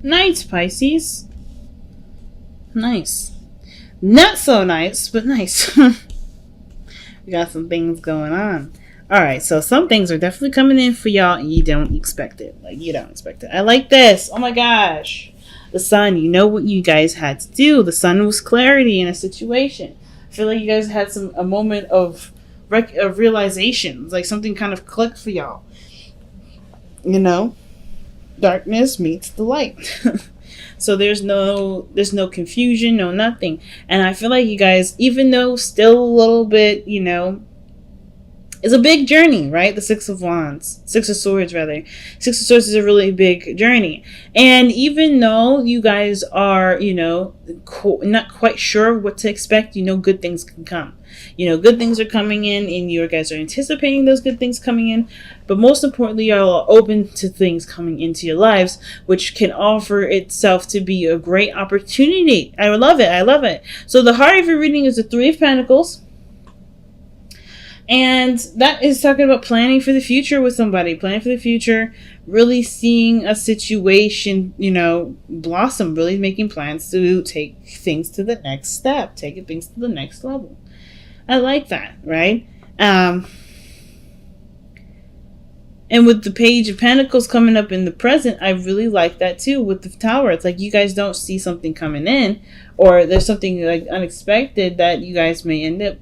Nice, Pisces. Nice. Not so nice, but nice. We got some things going on. Alright, so some things are definitely coming in for y'all and you don't expect it. Like, you don't expect it. I like this. Oh my gosh. The sun, you know what you guys had to do. The sun was clarity in a situation. I feel like you guys had a moment of realization. Like something kind of clicked for y'all. You know? Darkness meets the light. So there's no confusion, no nothing. And I feel like you guys, even though still a little bit, it's a big journey, right? The Six of Swords rather. Six of Swords is a really big journey. And even though you guys are, not quite sure what to expect, good things can come. Good things are coming in and you guys are anticipating those good things coming in. But most importantly, you're all open to things coming into your lives, which can offer itself to be a great opportunity. I love it. So the heart of your reading is the Three of Pentacles. And that is talking about planning for the future with somebody. Planning for the future, really seeing a situation, blossom, really making plans to take things to the next step, taking things to the next level. I like that, right? And with the Page of Pentacles coming up in the present, I really like that too with the Tower. It's like you guys don't see something coming in, or there's something like unexpected that you guys may end up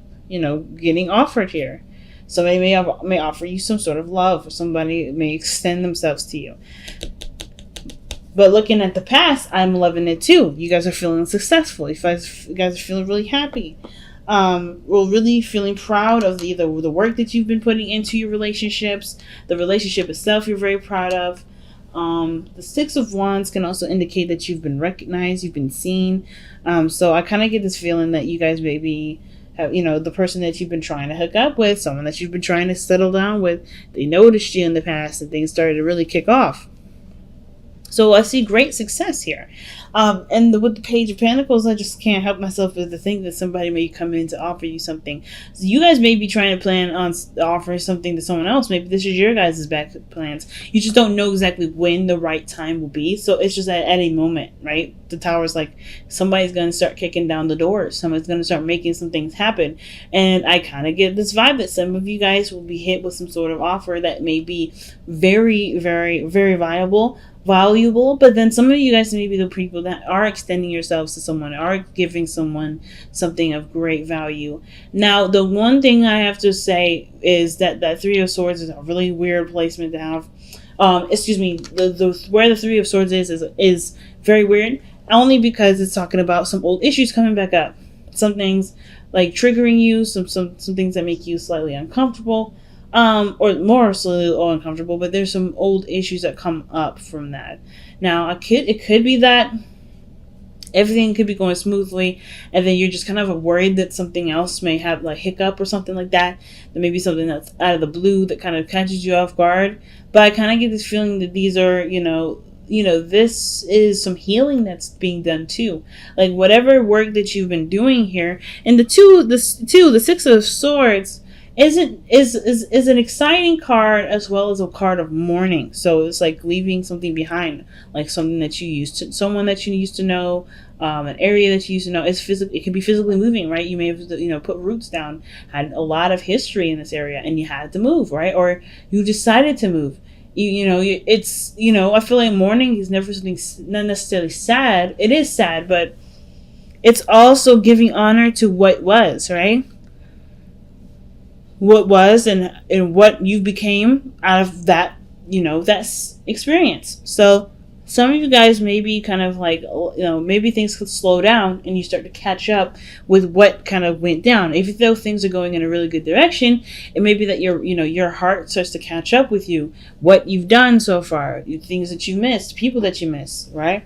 getting offered here. Somebody may offer you some sort of love, or somebody may extend themselves to you. But looking at the past, I'm loving it too. You guys are feeling successful. You guys are feeling really happy. We're really feeling proud of the work that you've been putting into your relationships. The relationship itself you're very proud of. The Six of Wands can also indicate that you've been recognized, you've been seen. So I kind of get this feeling that you guys maybe have, the person that you've been trying to hook up with, someone that you've been trying to settle down with, they noticed you in the past and things started to really kick off. So I see great success here. And with the Page of Pentacles, I just can't help myself but to think that somebody may come in to offer you something. So you guys may be trying to plan on offering something to someone else. Maybe this is your guys' back plans. You just don't know exactly when the right time will be. So it's just at any moment, right? The Tower's like somebody's going to start kicking down the doors. Somebody's going to start making some things happen. And I kind of get this vibe that some of you guys will be hit with some sort of offer that may be very, very, very valuable, but then some of you guys may be the people that are extending yourselves to someone, are giving someone something of great value. Now, the one thing I have to say is that Three of Swords is a really weird placement to have. Where the Three of Swords is very weird, only because it's talking about some old issues coming back up. Some things like triggering you, some things that make you slightly uncomfortable. Or more so uncomfortable, but there's some old issues that come up from that. Now, it could be that everything could be going smoothly, and then you're just kind of worried that something else may have like hiccup or something like that. There may be something that's out of the blue that kind of catches you off guard. But I kind of get this feeling that these are, this is some healing that's being done too. Like whatever work that you've been doing here, and the Six of Swords is an exciting card as well as a card of mourning. So it's like leaving something behind, like someone that you used to know, an area that you used to know. It can be physically moving, right? You may have put roots down, had a lot of history in this area, and you had to move, right? Or you decided to move. I feel like mourning is never something not necessarily sad. It is sad, but it's also giving honor to what was, right? What was and what you became out of that, that experience. So some of you guys may be kind of like, maybe things could slow down and you start to catch up with what kind of went down. If though things are going in a really good direction, it may be that your heart starts to catch up with you, what you've done so far, things that you missed, people that you miss, right?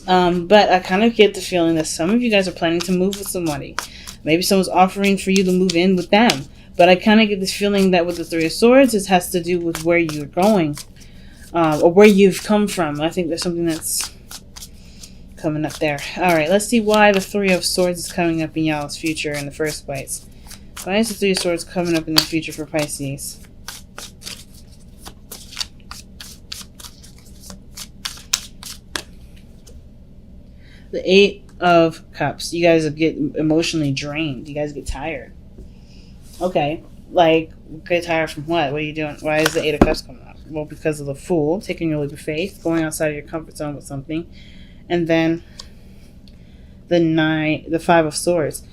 But I kind of get the feeling that some of you guys are planning to move with somebody. Maybe someone's offering for you to move in with them. But I kind of get this feeling that with the Three of Swords, it has to do with where you're going. Or where you've come from. I think there's something that's coming up there. Alright, let's see why the Three of Swords is coming up in y'all's future in the first place. Why is the Three of Swords coming up in the future for Pisces? The Eight of Cups. You guys get emotionally drained. You guys get tired. Okay. Like, get tired from what? What are you doing? Why is the Eight of Cups coming up? Well, because of the Fool, taking your leap of faith, going outside of your comfort zone with something. And then the Five of Swords.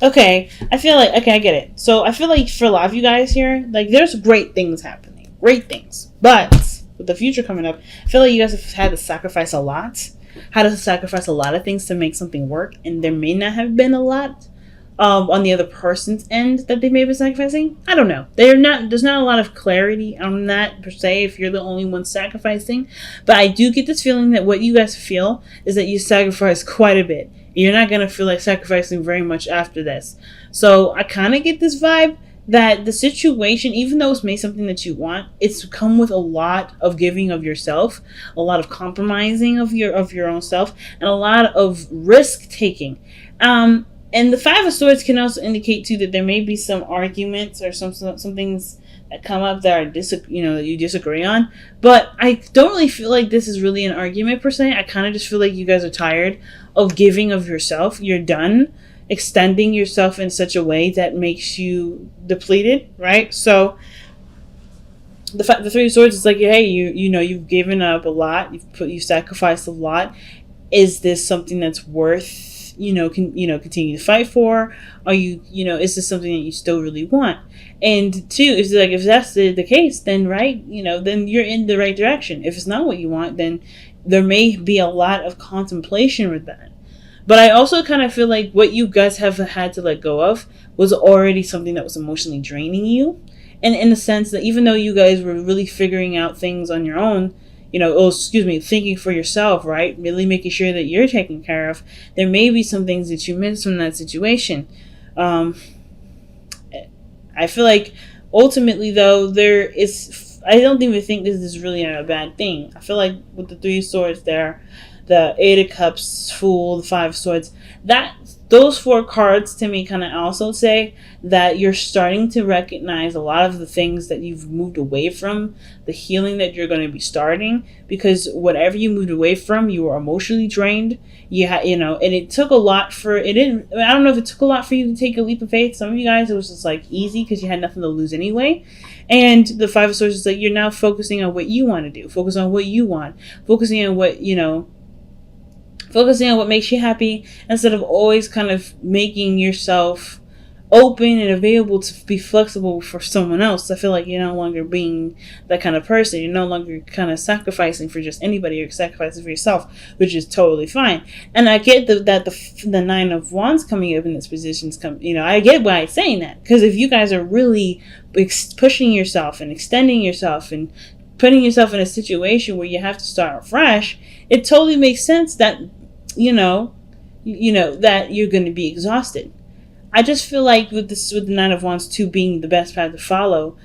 Okay, I feel like, okay, I get it. So I feel like for a lot of you guys here, like, there's great things happening. Great things. But with the future coming up, I feel like you guys have had to sacrifice a lot. Had to sacrifice a lot of things to make something work. And there may not have been a lot on the other person's end that they may be sacrificing. I don't know. There's not a lot of clarity on that per se if you're the only one sacrificing. But I do get this feeling that what you guys feel is that you sacrifice quite a bit. You're not going to feel like sacrificing very much after this. So I kind of get this vibe that the situation, even though it's made something that you want, it's come with a lot of giving of yourself, a lot of compromising of your own self, and a lot of risk taking. And the Five of Swords can also indicate too that there may be some arguments or some things that come up that are that you disagree on. But I don't really feel like this is really an argument per se. I kind of just feel like you guys are tired of giving of yourself. You're done extending yourself in such a way that makes you depleted, right? So the Three of Swords is like, hey, you've given up a lot. You've sacrificed a lot. Is this something that's worth continue to fight for? Are is this something that you still really want? And two, if that's the case, then right, then you're in the right direction. If it's not what you want, then there may be a lot of contemplation with that. But I also kind of feel like what you guys have had to let go of was already something that was emotionally draining you. And in the sense that even though you guys were really figuring out things on your own, thinking for yourself, right? Really making sure that you're taken care of. There may be some things that you missed from that situation. I feel like ultimately, though, I don't even think this is really a bad thing. I feel like with the Three of Swords there, the Eight of Cups, Fool, the Five of Swords, those four cards to me kind of also say that you're starting to recognize a lot of the things that you've moved away from, the healing that you're going to be starting, because whatever you moved away from, you were emotionally drained. And it took a lot I don't know if it took a lot for you to take a leap of faith. Some of you guys, it was just like easy because you had nothing to lose anyway. And the Five of Swords is like, you're now focusing on what you want to do, focus on what you want, focusing on what makes you happy, instead of always kind of making yourself open and available to be flexible for someone else. I feel like you're no longer being that kind of person. You're no longer kind of sacrificing for just anybody. You're sacrificing for yourself, which is totally fine. And I get that the Nine of Wands coming up in this position I get why it's saying that. Because if you guys are really pushing yourself and extending yourself and putting yourself in a situation where you have to start fresh, it totally makes sense that that you're going to be exhausted. I just feel like with the Nine of Wands 2 being the best path to follow,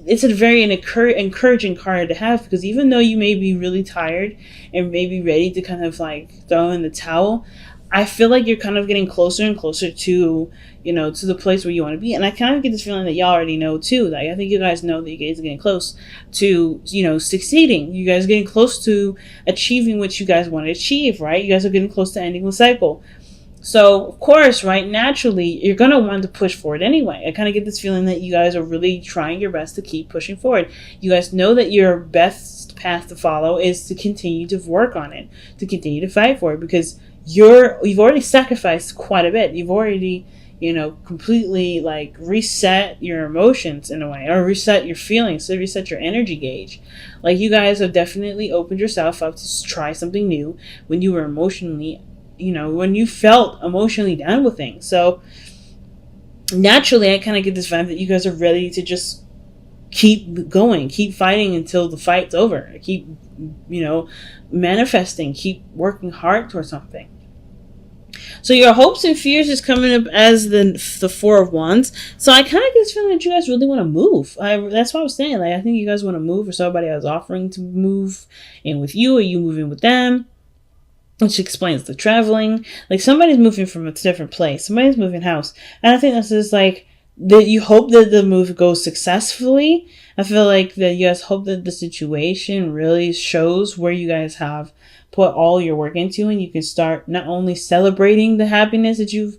it's a very encouraging card to have, because even though you may be really tired and maybe ready to kind of like throw in the towel, I feel like you're kind of getting closer and closer to the place where you want to be. And I kind of get this feeling that y'all already know too. Like, I think you guys know that you guys are getting close to, succeeding. You guys are getting close to achieving what you guys want to achieve, right? You guys are getting close to ending the cycle. So, of course, right, naturally, you're going to want to push forward anyway. I kind of get this feeling that you guys are really trying your best to keep pushing forward. You guys know that your best path to follow is to continue to work on it, to continue to fight for it, because you've already sacrificed quite a bit. You've already completely like reset your emotions in a way, or reset your feelings, so reset your energy gauge. Like, you guys have definitely opened yourself up to try something new when you were emotionally, when you felt emotionally down with things. So naturally, I kind of get this vibe that you guys are ready to just keep going, keep fighting until the fight's over. Keep, manifesting, keep working hard towards something. So your hopes and fears is coming up as the Four of Wands. So I kind of get this feeling that you guys really want to move. That's what I was saying. Like, I think you guys want to move, or somebody else offering to move in with you, or you moving with them. Which explains the traveling. Like, somebody's moving from a different place. Somebody's moving house. And I think that's just like that you hope that the move goes successfully. I feel like that you guys hope that the situation really shows where you guys have put all your work into, and you can start not only celebrating the happiness that you've,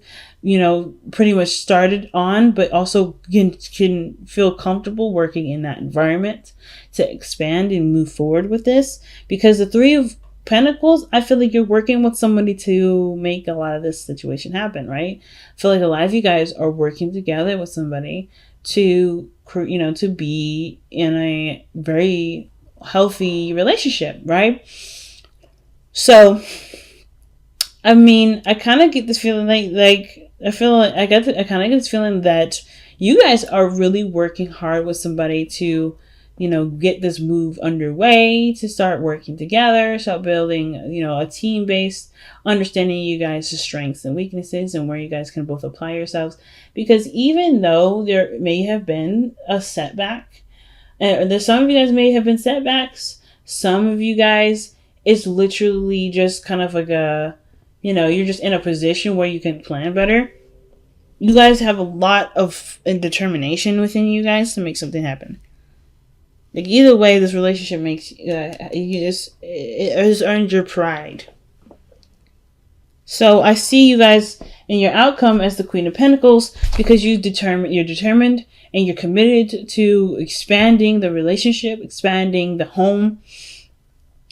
pretty much started on, but also can feel comfortable working in that environment to expand and move forward with this. Because the Three of Pentacles, I feel like you're working with somebody to make a lot of this situation happen, right? I feel like a lot of you guys are working together with somebody to, to be in a very healthy relationship, right? So, I mean, I kind of get this feeling I kind of get this feeling that you guys are really working hard with somebody to, get this move underway, to start working together, start building, a team-based understanding you guys' strengths and weaknesses and where you guys can both apply yourselves. Because even though there may have been a setback, and there's some of you guys may have been setbacks, some of you guys, it's literally just kind of like you're just in a position where you can plan better. You guys have a lot of determination within you guys to make something happen. Like, either way, this relationship makes it has earned your pride. So I see you guys in your outcome as the Queen of Pentacles, because you're determined and you're committed to expanding the relationship, expanding the home,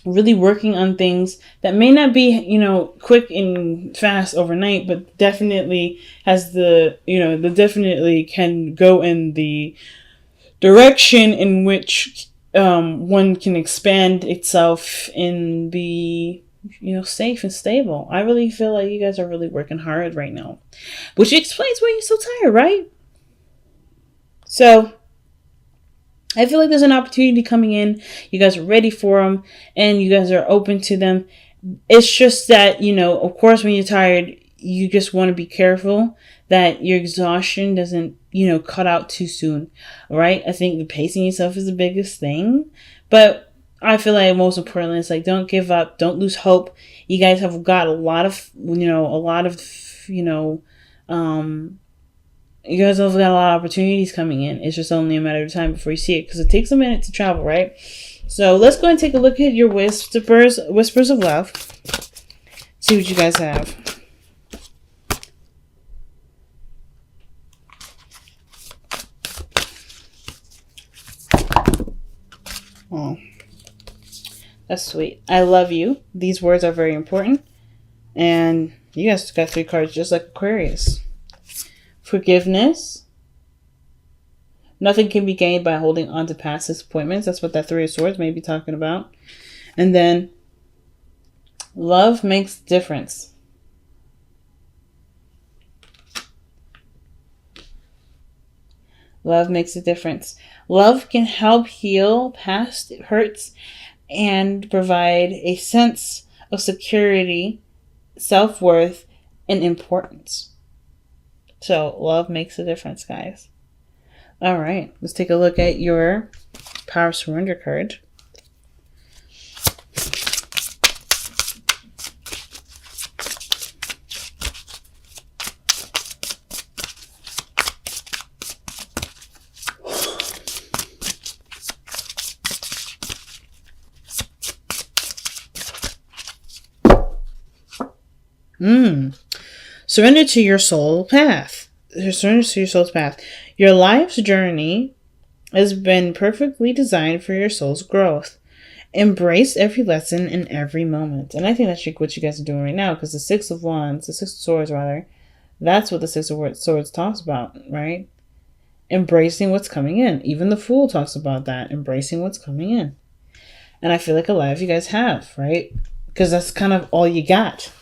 really working on things that may not be, quick and fast overnight, but definitely has definitely can go in the direction in which one can expand itself and be, safe and stable. I really feel like you guys are really working hard right now, which explains why you're so tired, right? So I feel like there's an opportunity coming in. You guys are ready for them, and you guys are open to them. It's just that, of course, when you're tired, you just want to be careful that your exhaustion doesn't, cut out too soon. All right. I think the pacing yourself is the biggest thing, but I feel like most importantly, it's like, don't give up. Don't lose hope. You guys have got you guys have got a lot of opportunities coming in. It's just only a matter of time before you see it, because it takes a minute to travel, right? So let's go and take a look at your whispers of love. See what you guys have. Oh, that's sweet. I love you. These words are very important. And you guys got 3 cards just like Aquarius. Forgiveness. Nothing can be gained by holding on to past disappointments. That's what that 3 of Swords may be talking about. And then love makes a difference. Love makes a difference. Love can help heal past hurts and provide a sense of security, self-worth, and importance. So love makes a difference, guys. All right, let's take a look at your Power Surrender card. Surrender to your soul path. Surrender to your soul's path. Your life's journey has been perfectly designed for your soul's growth. Embrace every lesson in every moment. And I think that's what you guys are doing right now, because the Six of Swords, that's what the Six of Swords talks about, right? Embracing what's coming in. Even the Fool talks about that, embracing what's coming in. And I feel like a lot of you guys have, right? Because that's kind of all you got.